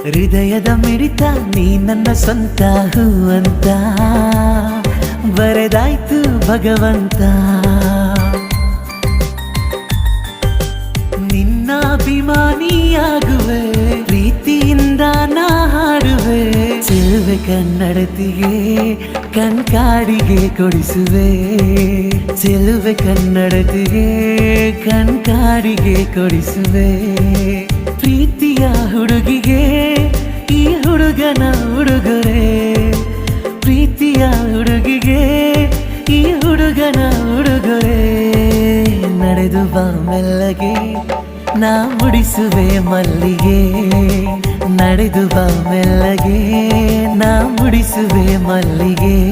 ಹೃದಯದ ಮಿಡಿತ ನೀ ನನ್ನ ಸ್ವಂತ ಹೂ ಅಂತ ಬರೆದಾಯ್ತು ಭಗವಂತ. ನಿನ್ನ ಅಭಿಮಾನಿಯಾಗುವೆ, ಪ್ರೀತಿಯಿಂದ ನಾ ಹಾಡುವೆ. ಚೆಲುವೆ ಕನ್ನಡತಿಗೆ ಕಣ್ಕಾಡಿಗೆ ಕೊಡಿಸುವೆ. ಚೆಲುವೆ ಕನ್ನಡತಿಗೆ ಕಣ್ಕಾಡಿಗೆ ಕೊಡಿಸುವೆ. ಪ್ರೀತಿಯ ಹುಡುಗಿಗೆ ಈ ಹುಡುಗನ ಉಡುಗೊರೆ. ಪ್ರೀತಿಯ ಹುಡುಗಿಗೆ ಈ ಹುಡುಗನ ಉಡುಗೊರೆ. ನಡೆದು ಬಾ ಮೆಲ್ಲಗೆ ನಾ ಮುಡಿಸುವೆ ಮಲ್ಲಿಗೆ. ನಡೆದು ಬಾ ಮೆಲ್ಲಗೆ ನಾ ಮುಡಿಸುವೆ ಮಲ್ಲಿಗೆ.